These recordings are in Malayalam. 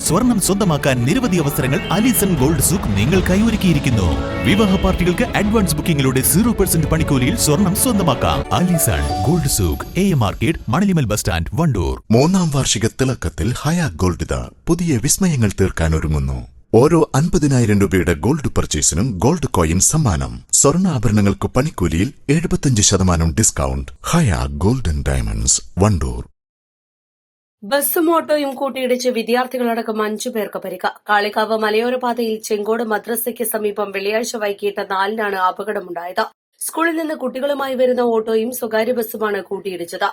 സ്വർണം സ്വന്തമാക്കാൻ നിരവധി അവസരങ്ങൾ അലിസൺ ഗോൾഡ് സൂക്ക് നിങ്ങൾക്കായി ഒരുക്കിയിരിക്കുന്നു. വിവാഹ പാർട്ടികൾക്ക് അഡ്വാൻസ് ബുക്കിംഗിലൂടെ 0% പണിക്കൂലിയിൽ സ്വർണം സ്വന്തമാക്കാം. Alison gold souk, AM market, Manalimal bus stand, Wandoor. 3ാം വാർഷിക തിളക്കത്തിൽ ഹയ ഗോൾഡ് പുതിയ വിസ്മയങ്ങൾ തീർക്കാൻ ഒരുങ്ങുന്നു. ഓരോ 50,000 രൂപയുടെ ഗോൾഡ് പർച്ചേസിനും ഗോൾഡ് കോയിൻ സമ്മാനം. സ്വർണ്ണാഭരണങ്ങൾക്ക് പണിക്കൂലിയിൽ 75% ഡിസ്കൗണ്ട്. ഹയ ഗോൾഡൻ ഡയമണ്ട്സ്, വണ്ടൂർ. ബസ്സും ഓട്ടോയും കൂട്ടിയിടിച്ച് വിദ്യാർത്ഥികളടക്കം 5 പേർക്ക് പരിക്ക്. കാളികാവ് മലയോര പാതയിൽ ചെങ്കോട് മദ്രസയ്ക്ക് സമീപം വെള്ളിയാഴ്ച വൈകിട്ട് 4-നാണ് അപകടമുണ്ടായത്. സ്കൂളിൽ നിന്ന് കുട്ടികളുമായി വരുന്ന ഓട്ടോയും സ്വകാര്യ ബസ്സുമാണ് കൂട്ടിയിടിച്ചത്.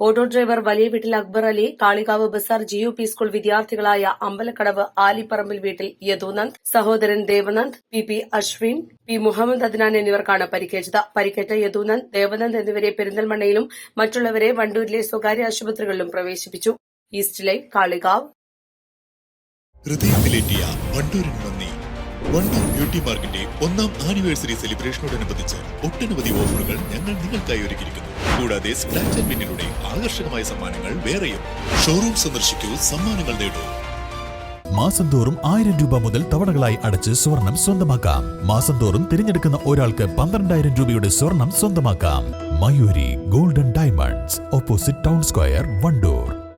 ഓട്ടോ ഡ്രൈവർ വലിയ വീട്ടിൽ അക്ബർ അലി, കാളികാവ് ബസാർ GUP സ്കൂൾ വിദ്യാർത്ഥികളായ അമ്പലക്കടവ് ആലിപ്പറമ്പിൽ വീട്ടിൽ യദുനന്ദ്, സഹോദരൻ ദേവനന്ദ്, PP അശ്വിൻ, P മുഹമ്മദ് അദ്നാൻ എന്നിവർക്കാണ് പരിക്കേറ്റത്. പരിക്കേറ്റ യദുനന്ദ്, ദേവനന്ദ് എന്നിവരെ പെരിന്തൽമണ്ണയിലും മറ്റുള്ളവരെ വണ്ടൂരിലെ സ്വകാര്യ ആശുപത്രികളിലും പ്രവേശിപ്പിച്ചു. East live, Kalikavu. ഹൃദയത്തിലേറ്റിയ വണ്ടൂരിന് നന്ദി. വണ്ടൂർ ബ്യൂട്ടി മാർക്കിന്റെ 1ാം ആനിവേഴ്സറി സെലിബ്രേഷനോടനുബന്ധിച്ച് ഒട്ടനവധി ഓഫറുകൾ ഞങ്ങൾ നിങ്ങൾക്കായി ഒരുക്കിയിരിക്കുന്നു. കൂടാതെ സ്ക്രാച്ച് ആൻഡ് വിന്നിലൂടെ ആകർഷകമായ സമ്മാനങ്ങൾ വേറെയും. ഷോറൂം സന്ദർശിക്കൂ, സമ്മാനങ്ങൾ നേടൂ. മാസം തോറും 1000 രൂപ മുതൽ തവണകളായി അടച്ച് സ്വർണം സ്വന്തമാക്കാം. മാസം തോറും തിരഞ്ഞെടുക്കുന്ന ഒരാൾക്ക് 12,000 രൂപയുടെ സ്വർണം സ്വന്തമാക്കാം. Mayuri golden diamonds, opposite town square, Wandoor.